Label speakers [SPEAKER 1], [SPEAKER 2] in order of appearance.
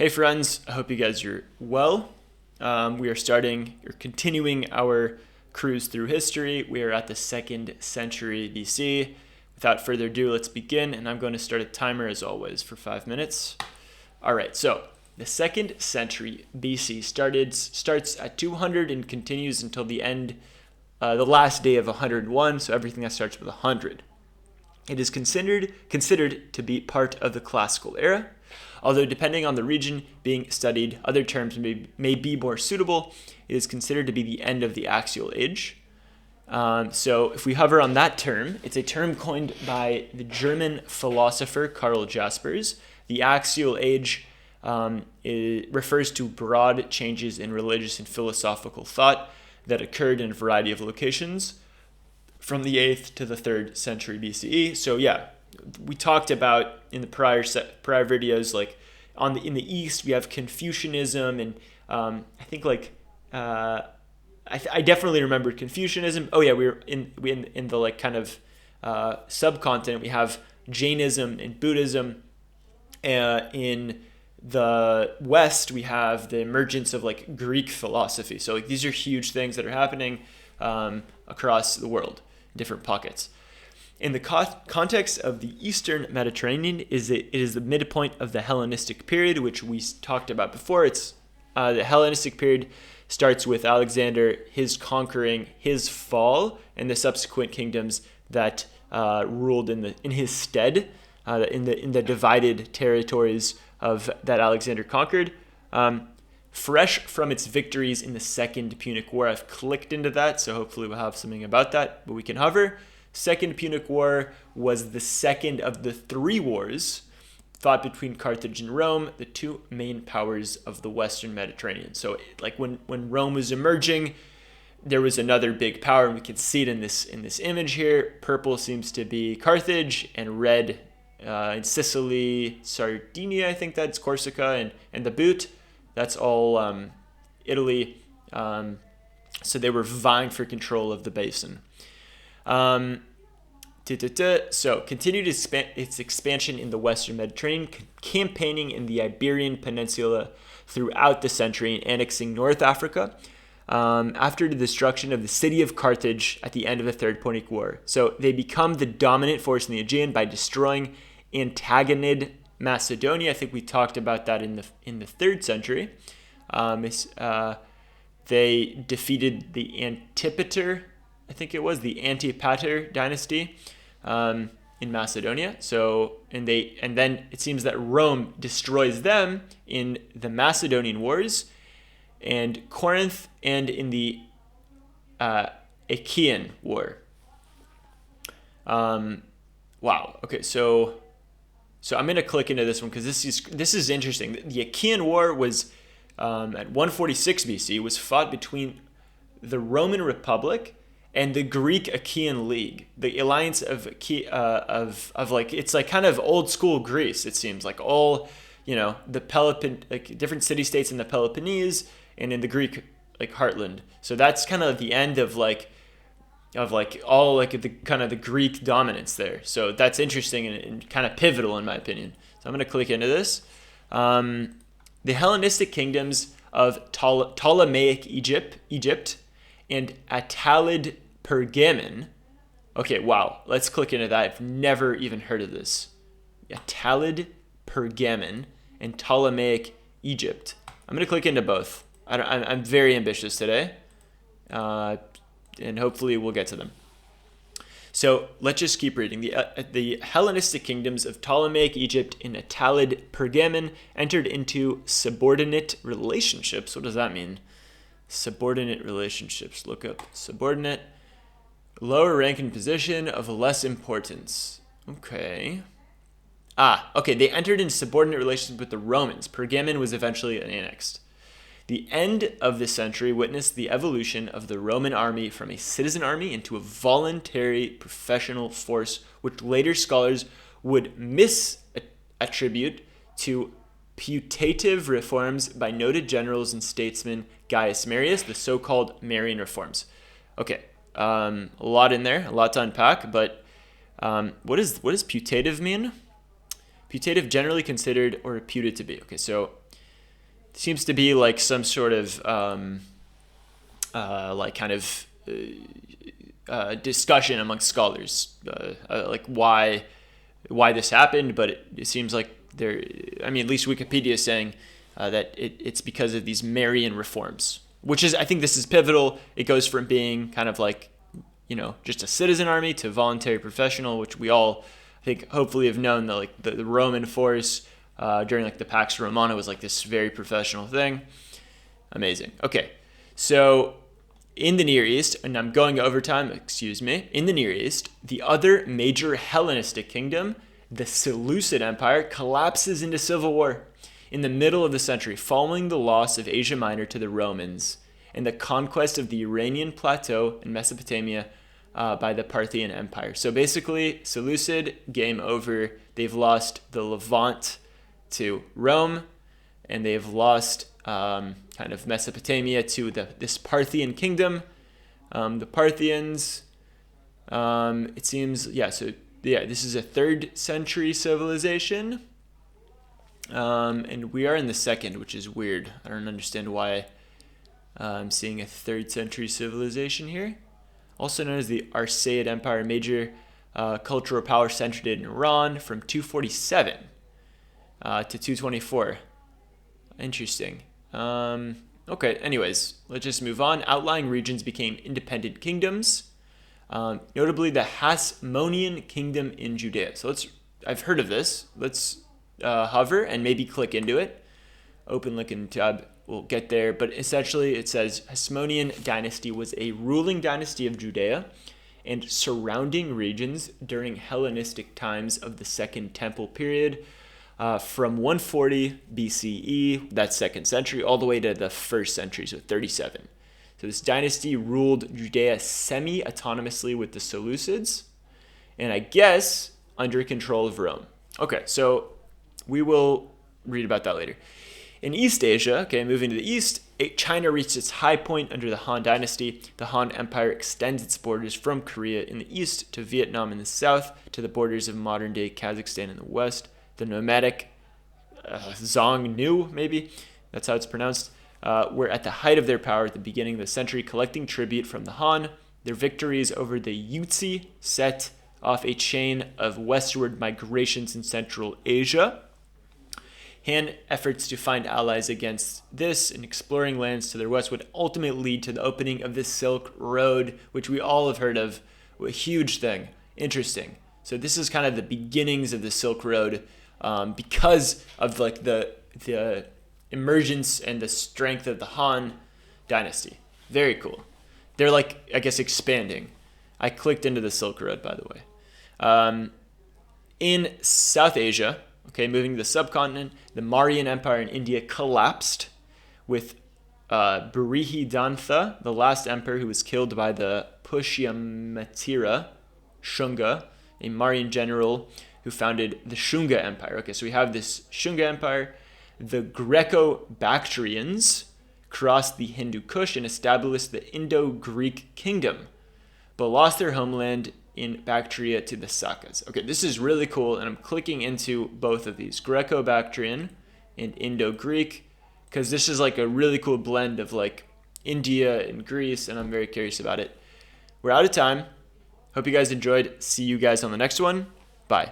[SPEAKER 1] Hey friends, I hope you guys are well. We are continuing our cruise through history. We are at the 2nd century BC. Without further ado, let's begin, and I'm going to start a timer as always for 5 minutes. All right, so the 2nd century BC starts at 200 and continues until the end, the last day of 101, so everything that starts with 100. It is considered to be part of the classical era. Although depending on the region being studied, other terms may be more suitable. It is considered to be the end of the Axial Age. So if we hover on that term, it's a term coined by the German philosopher Karl Jaspers. The Axial Age refers to broad changes in religious and philosophical thought that occurred in a variety of locations from the 8th to the 3rd century BCE. So yeah, we talked about in the prior videos, like in the East we have Confucianism, and I think I definitely remembered Confucianism. Oh yeah, we were in the like kind of subcontinent. We have Jainism and Buddhism. In the West, we have the emergence of like Greek philosophy. So like these are huge things that are happening across the world, in different pockets. In the context of the Eastern Mediterranean, it is the midpoint of the Hellenistic period, which we talked about before. It's the Hellenistic period starts with Alexander, his conquering, his fall, and the subsequent kingdoms that ruled in his stead, in the divided territories that Alexander conquered. Fresh from its victories in the Second Punic War, I've clicked into that, so hopefully we'll have something about that, but we can hover. Second Punic War was the second of the 3 wars fought between Carthage and Rome, the 2 main powers of the Western Mediterranean. So like when Rome was emerging, there was another big power, and we can see it in this image here. Purple seems to be Carthage, and red in Sicily, Sardinia, I think that's Corsica, and the boot, that's all Italy. So they were vying for control of the basin. So continued its expansion in the Western Mediterranean, campaigning in the Iberian Peninsula throughout the century and annexing North Africa after the destruction of the city of Carthage at the end of the Third Punic War. So they become the dominant force in the Aegean by destroying Antagonid Macedonia. I think we talked about that in the 3rd century. They defeated the Antipater, I think it was the Antipater dynasty in Macedonia. So and then it seems that Rome destroys them in the Macedonian Wars, and Corinth, and in the Achaean War. Wow. Okay. So I'm gonna click into this one because this is interesting. The Achaean War was at 146 BC, was fought between the Roman Republic and the Greek Achaean League, the alliance of like, it's like kind of old school Greece. It seems like all, the like different city states in the Peloponnese and in the Greek like heartland. So that's kind of the end of all like the kind of the Greek dominance there. So that's interesting and kind of pivotal in my opinion. So I'm gonna click into this. The Hellenistic kingdoms of Ptolemaic Egypt and Attalid Pergamon. Okay, wow. Let's click into that. I've never even heard of this. Attalid Pergamon and Ptolemaic Egypt. I'm going to click into both. I'm very ambitious today, and hopefully we'll get to them. So let's just keep reading. The Hellenistic kingdoms of Ptolemaic Egypt and Attalid Pergamon entered into subordinate relationships. What does that mean? Subordinate relationships. Look up subordinate. Lower rank and position of less importance. Okay. Okay. They entered into subordinate relations with the Romans. Pergamon was eventually annexed. The end of this century witnessed the evolution of the Roman army from a citizen army into a voluntary professional force, which later scholars would misattribute to putative reforms by noted generals and statesmen Gaius Marius, the so-called Marian reforms. Okay, a lot in there, a lot to unpack, but what does putative mean? Putative, generally considered or reputed to be. Okay, so seems to be like some sort of discussion amongst scholars, like why this happened. But it seems like at least Wikipedia is saying that it's because of these Marian reforms, which is, I think this is pivotal. It goes from being kind of like, just a citizen army to voluntary professional, which we all, I think, hopefully have known that like the Roman force during like the Pax Romana was like this very professional thing. Amazing. Okay, so in the Near East, and I'm going overtime, in the Near East, the other major Hellenistic kingdom, the Seleucid Empire, collapses into civil war in the middle of the century, following the loss of Asia Minor to the Romans and the conquest of the Iranian plateau in Mesopotamia by the Parthian Empire. So basically, Seleucid, game over. They've lost the Levant to Rome, and they've lost kind of Mesopotamia to this Parthian kingdom. The Parthians, it seems, this is a 3rd century civilization. And we are in the 2nd, which is weird. I don't understand why I'm seeing a 3rd century civilization here. Also known as the Arsaid Empire, major cultural power centered in Iran from 247 to 224. Interesting. Okay, anyways, let's just move on. Outlying regions became independent kingdoms, notably the Hasmonean kingdom in Judea. So I've heard of this. Let's hover and maybe click into it. Open link in tab. We'll get there. But essentially it says Hasmonean dynasty was a ruling dynasty of Judea and surrounding regions during Hellenistic times of the Second Temple period, from 140 BCE, that's 2nd century, all the way to the 1st century, so 37. So this dynasty ruled Judea semi-autonomously with the Seleucids, and I guess under control of Rome. Okay, so we will read about that later. In East Asia, okay, moving to the east, China reached its high point under the Han Dynasty. The Han Empire extends its borders from Korea in the east to Vietnam in the south, to the borders of modern-day Kazakhstan in the west. The nomadic Xiongnu, maybe, that's how it's pronounced, were at the height of their power at the beginning of the century, collecting tribute from the Han. Their victories over the Yutzi set off a chain of westward migrations in Central Asia. Han efforts to find allies against this and exploring lands to their west would ultimately lead to the opening of the Silk Road, which we all have heard of. A huge thing. Interesting. So this is kind of the beginnings of the Silk Road, because of like the emergence and the strength of the Han Dynasty. Very cool. They're like, I guess, expanding. I clicked into the Silk Road, by the way. In South Asia, okay, moving to the subcontinent, the Mauryan Empire in India collapsed with Brihidantha, the last emperor who was killed by the Pushyamitira Shunga, a Mauryan general who founded the Shunga Empire. Okay, so we have this Shunga Empire. The Greco-Bactrians crossed the Hindu Kush and established the Indo-Greek kingdom, but lost their homeland in Bactria to the Sakas. Okay, this is really cool, and I'm clicking into both of these, Greco-Bactrian and Indo-Greek, because this is like a really cool blend of like India and Greece, and I'm very curious about it. We're out of time. Hope you guys enjoyed. See you guys on the next one. Bye.